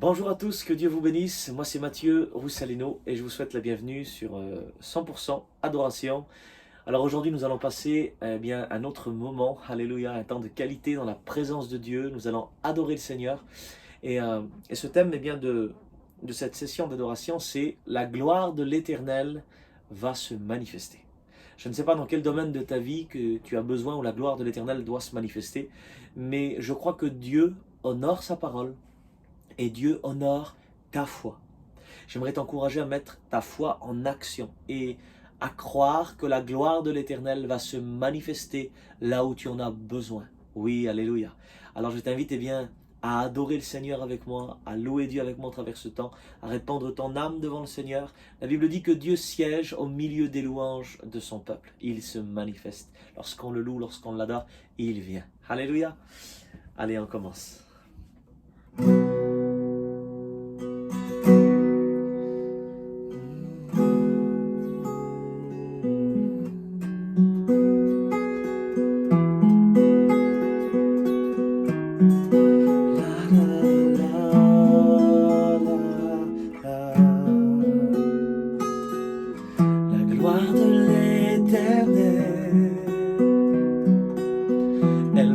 Bonjour à tous, que Dieu vous bénisse. Moi c'est Mathieu Roussalino et je vous souhaite la bienvenue sur 100% Adoration. Alors aujourd'hui nous allons passer bien un autre moment, alléluia, un temps de qualité dans la présence de Dieu. Nous allons adorer le Seigneur et ce thème bien de cette session d'adoration, c'est la gloire de l'Éternel va se manifester. Je ne sais pas dans quel domaine de ta vie que tu as besoin où la gloire de l'Éternel doit se manifester, mais je crois que Dieu honore sa parole. Et Dieu honore ta foi. J'aimerais t'encourager à mettre ta foi en action et à croire que la gloire de l'Éternel va se manifester là où tu en as besoin. Oui, alléluia. Alors je t'invite à adorer le Seigneur avec moi, à louer Dieu avec moi à travers ce temps, à répandre ton âme devant le Seigneur. La Bible dit que Dieu siège au milieu des louanges de son peuple. Il se manifeste. Lorsqu'on le loue, lorsqu'on l'adore, il vient. Alléluia. Allez, on commence.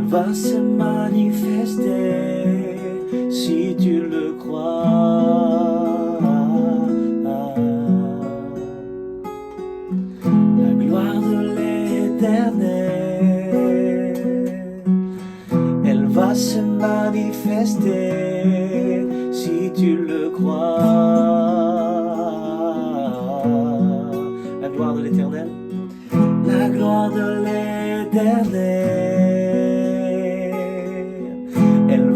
Va se manifester si tu le crois. La gloire de l'Éternel, elle va se manifester si tu le crois. La gloire de l'Éternel, la gloire de l'Éternel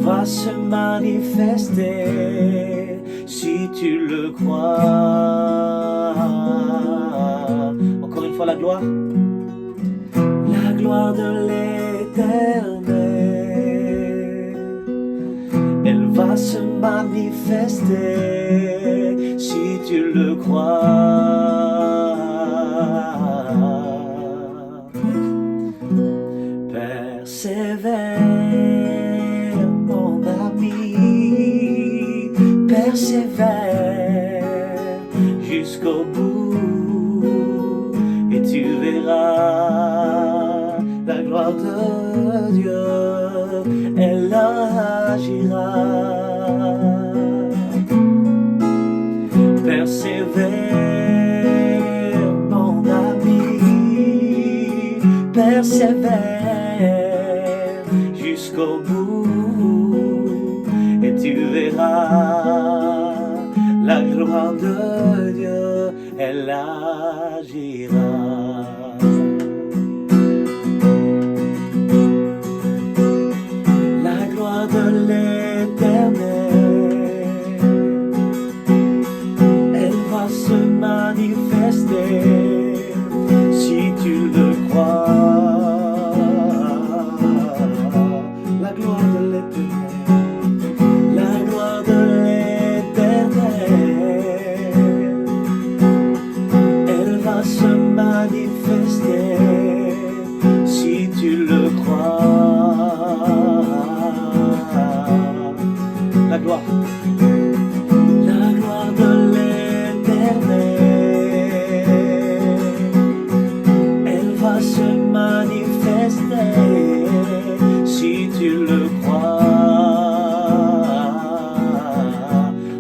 va se manifester si tu le crois. Encore une fois la gloire de l'Éternel, elle va se manifester si tu le crois. Persévère, persévère jusqu'au bout et tu verras la gloire de Dieu, elle agira. Persévère mon ami, persévère jusqu'au bout et tu verras la gloire de Dieu, elle agira. La gloire de l'Éternel, elle va se manifester si tu le crois. La gloire de l'Éternel, se manifester si tu le crois. La gloire de l'Éternel, elle va se manifester si tu le crois.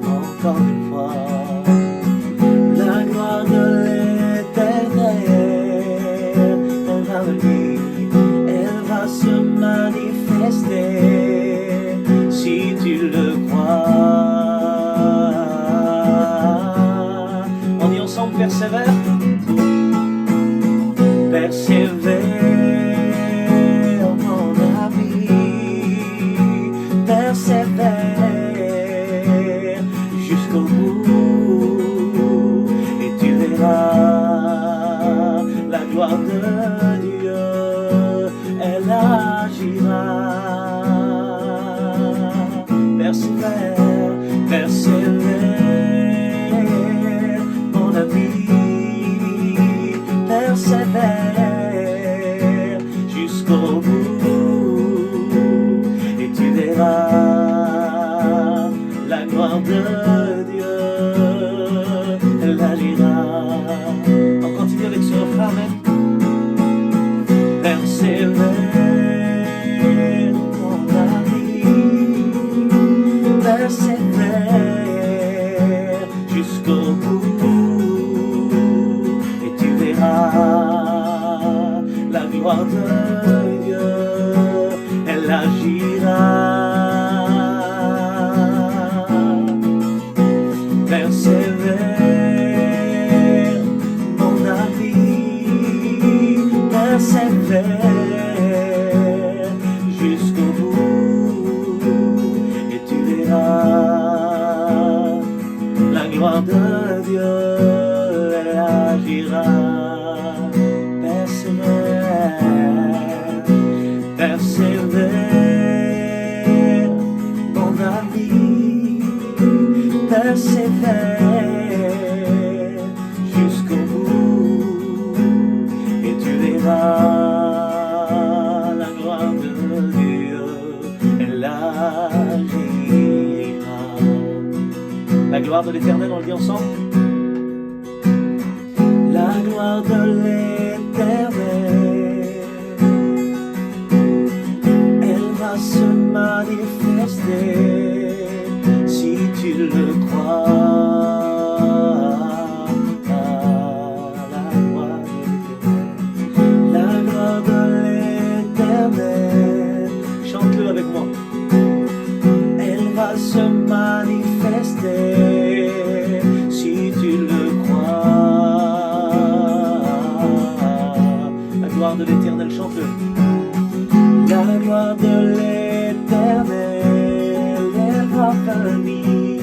Encore une fois, la gloire de elle va se manifester si tu le crois. On dit ensemble, persévère. Persévère mon ami, persévère jusqu'au bout et tu verras la gloire de Dieu, elle agira. Persévère, persévère, mon ami, persévère jusqu'au bout et tu verras la gloire de Dieu, elle agira. On continue avec ce refrain, amen. Persévère mon ami, persévère jusqu'au bout, et tu verras la gloire de Dieu, elle agira. Persévère mon ami, persévère jusqu'au bout, et tu verras la gloire de Dieu, elle agira. Persévère, persévère mon ami, persévère jusqu'au bout, et tu verras la gloire de Dieu, elle agira. La gloire de l'Éternel, on le dit ensemble. La gloire de l'Éternel, elle va se manifester si tu le crois. La gloire de l'Éternel, chante-le avec moi. Elle va se manifester si tu le crois. La gloire de l'Éternel, chante-le. La gloire de l'Éternel, elle va venir,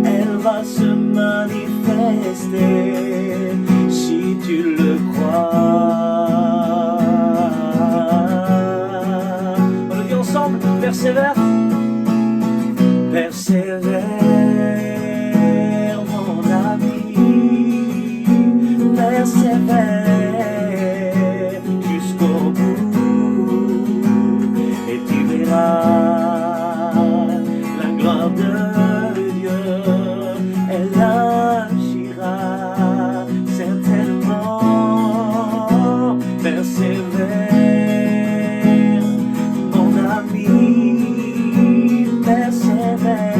elle va se manifester si tu le crois. On le dit ensemble, persévère. Persévère mon ami, persévère jusqu'au bout, et tu verras la gloire de Dieu, elle agira certainement. Persévère mon ami, persévère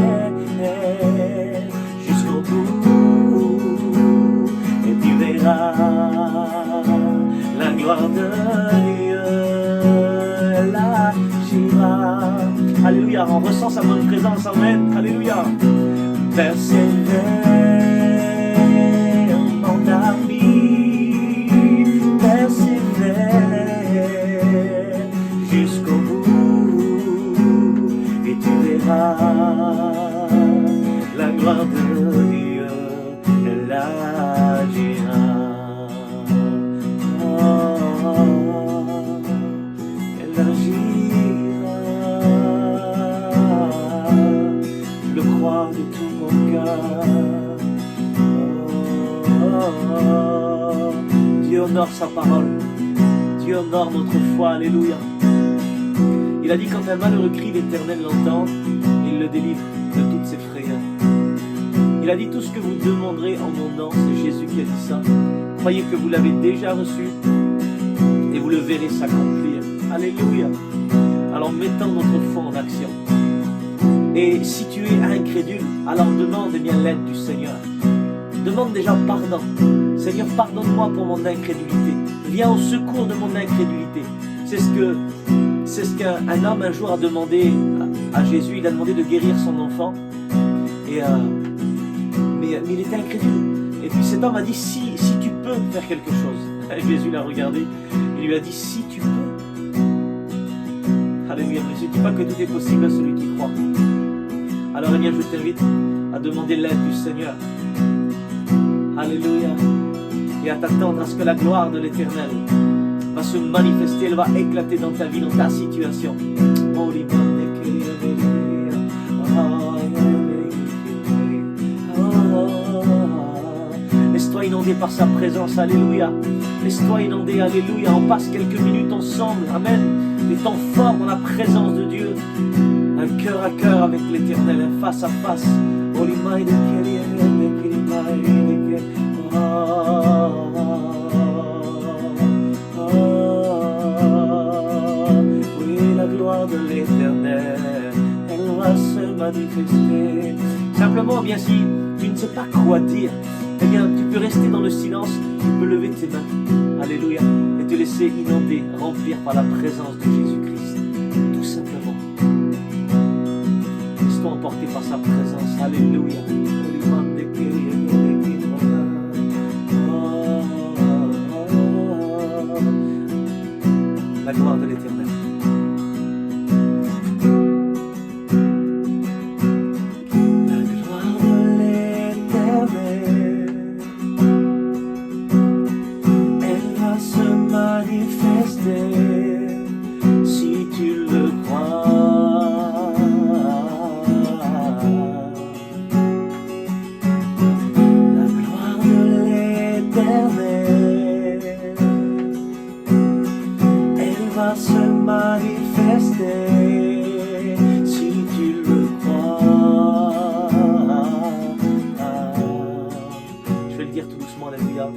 jusqu'au bout, et tu verras la gloire de Dieu, elle agira. Alléluia, on ressent sa bonne présence, amen, alléluia. Persévère mon ami, persévère jusqu'au bout, et tu verras la gloire de Dieu, elle agira. Elle agira. Je le crois de tout mon cœur. Dieu honore sa parole, Dieu honore notre foi, alléluia. Il a dit quand un malheureux crie, l'Éternel l'entend et il le délivre de toutes ses frayeurs. Il a dit tout ce que vous demanderez en mon nom, c'est Jésus qui a dit ça. Croyez que vous l'avez déjà reçu et vous le verrez s'accomplir. Alléluia. Alors mettons notre foi en action. Et si tu es incrédule, alors demande bien l'aide du Seigneur. Demande déjà pardon. Seigneur, pardonne-moi pour mon incrédulité. Viens au secours de mon incrédulité. C'est ce qu'un homme un jour a demandé à Jésus. Il a demandé de guérir son enfant. Mais il était incrédule. Et puis cet homme a dit, si tu peux faire quelque chose. Jésus l'a regardé. Il lui a dit, si tu peux. Alléluia. Ne dis pas que tout est possible à celui qui croit. Alors, eh bien, je t'invite à demander l'aide du Seigneur. Alléluia. Et à t'attendre à ce que la gloire de l'Éternel va se manifester, elle va éclater dans ta vie, dans ta situation. Laisse-toi inonder par sa présence, alléluia. Laisse-toi inonder, alléluia. On passe quelques minutes ensemble, amen. Des temps forts dans la présence de Dieu. un cœur à cœur avec l'Éternel, un face à face. Oui, la gloire de l'Éternel, elle va se manifester. Simplement, bien si tu ne sais pas quoi dire, eh bien tu peux rester dans le silence, tu peux lever tes mains, alléluia, et te laisser inonder, remplir par la présence de Jésus-Christ, tout simplement. Laisse-toi emporter par sa présence, alléluia. La gloire de l'Éternel. Si tu le crois, la gloire de l'Éternel, elle va se manifester. Si tu le crois, je vais le dire tout doucement, alléluia.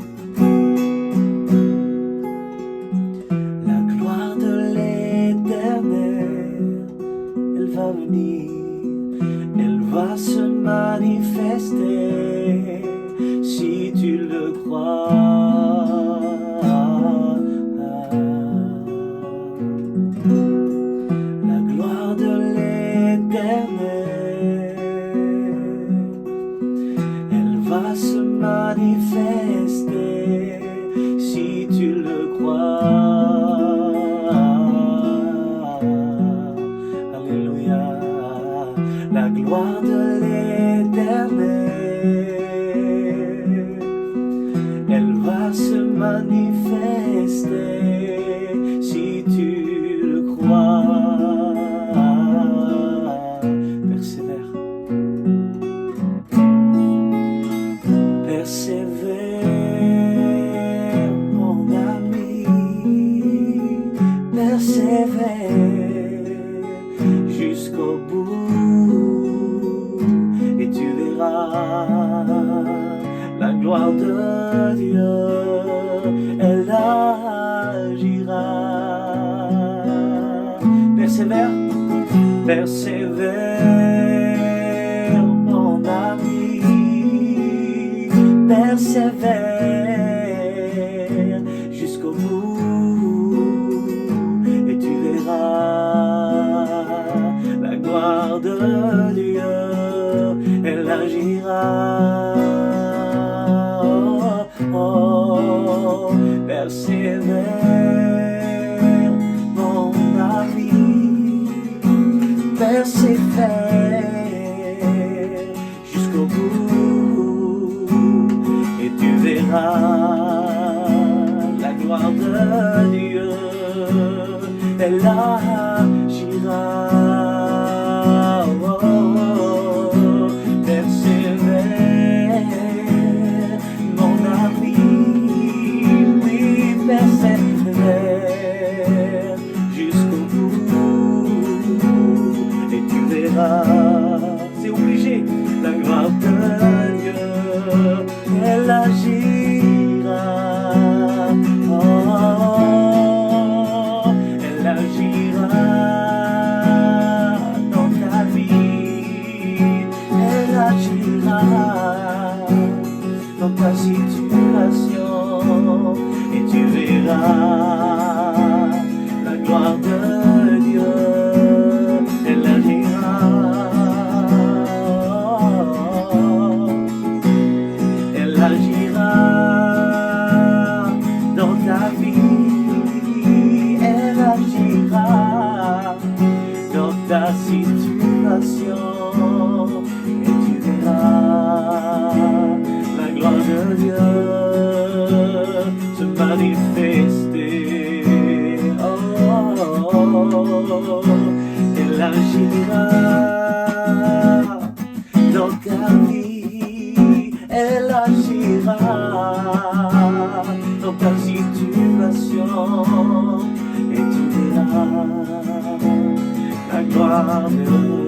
Elle va venir, elle va se manifester, si tu le crois. La gloire de l'Éternel, elle va se manifester, si tu le crois. La gloire de l'Éternel, elle va se manifester, si tu le crois. Persévère, persévère, mon ami, persévère jusqu'au bout. La gloire de Dieu, elle agira. Persévère, persévère, mon ami, persévère jusqu'au bout, et tu verras la gloire de Dieu, elle agira. Oh, persévère, mon ami, persévère jusqu'au bout, et tu verras la gloire de Dieu, elle agira. C'est obligé, la gloire de Dieu, elle agira. Oh, elle agira dans ta vie, elle agira dans ta situation, et tu verras la gloire de Dieu. Elle agira dans ta vie, elle agira dans ta situation, et tu verras la gloire de Dieu se manifester. Oh, elle agira dans ta vie, elle agira dans ta situation, et tu verras la gloire de Dieu.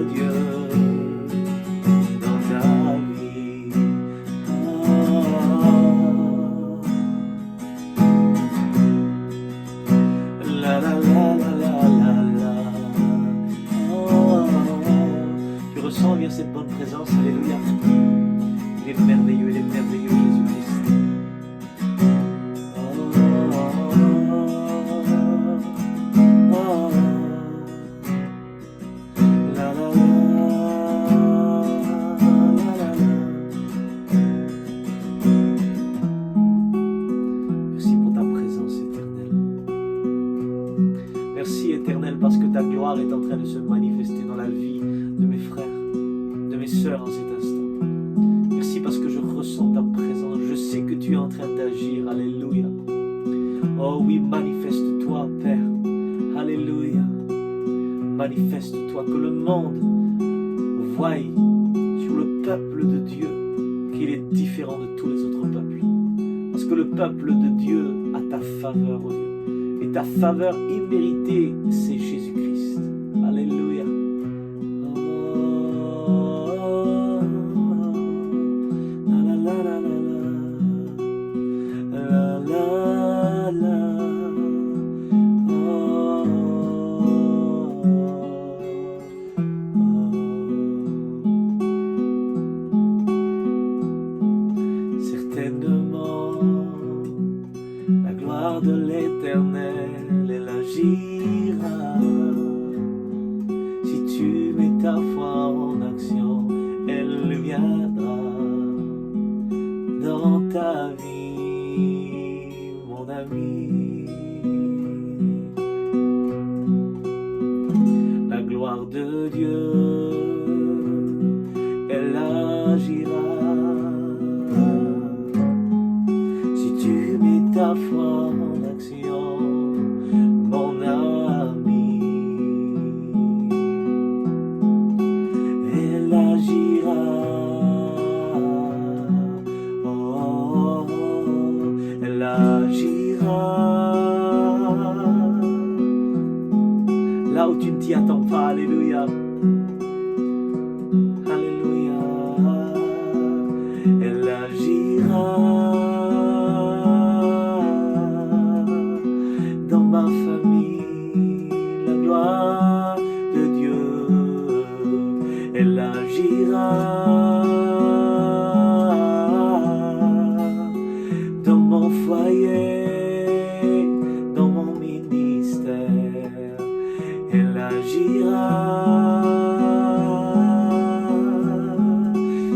présence, alléluia. Il est merveilleux, Jésus-Christ. Merci pour ta présence éternelle. Merci éternel parce que ta gloire est en train de se manifester dans la vie de mes frères, de mes sœurs en cet instant. Merci parce que je ressens ta présence. Je sais que tu es en train d'agir. Alléluia. Oh oui, manifeste-toi, Père. Alléluia. Manifeste-toi, que le monde voie sur le peuple de Dieu qu'il est différent de tous les autres peuples. Parce que le peuple de Dieu a ta faveur, oh Dieu. Et ta faveur imméritée, c'est Jésus-Christ. Alléluia. Certainement, la gloire de l'Éternel, elle agira. Si tu mets ta foi en action, elle viendra dans ta vie, mon ami. La gloire de Dieu, elle agira. Si tu mets ta foi en action, mon ami, elle agira. Oh, elle agira. Là où tu ne t'y attends pas, alléluia. Alléluia. Elle agira. Dans ma famille, la gloire de Dieu, elle agira. Dans mon foyer, dans mon ministère, elle agira.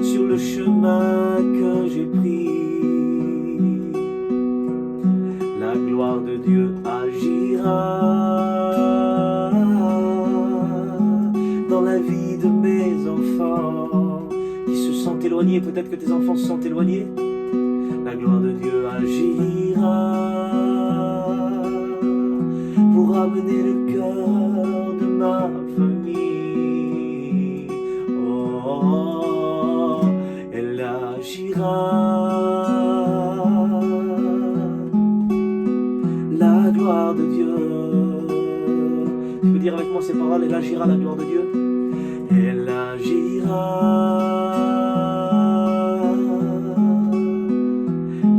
Sur le chemin que j'ai pris, la gloire de Dieu agira. Dans la vie de mes enfants qui se sentent éloignés, peut-être que tes enfants se sentent éloignés, la gloire de Dieu agira pour amener le cœur de ma famille. Oh, elle agira. La gloire de Dieu. Tu peux dire avec moi ces paroles, elle agira, la gloire de Dieu. Elle agira.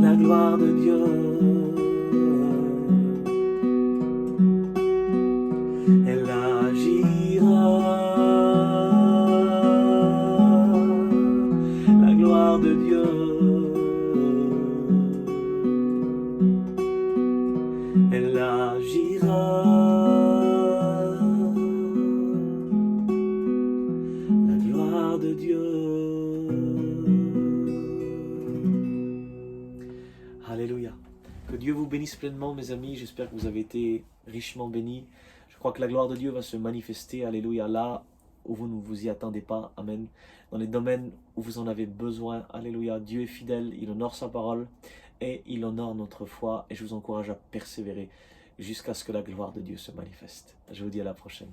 La gloire de Dieu. Elle agira. La gloire de Dieu. Elle agira. La gloire de Dieu. Alléluia. Que Dieu vous bénisse pleinement, mes amis. J'espère que vous avez été richement bénis. Je crois que la gloire de Dieu va se manifester, alléluia, là où vous ne vous y attendez pas, amen. Dans les domaines où vous en avez besoin, alléluia. Dieu est fidèle, il honore sa parole et il honore notre foi. Et je vous encourage à persévérer jusqu'à ce que la gloire de Dieu se manifeste. Je vous dis à la prochaine.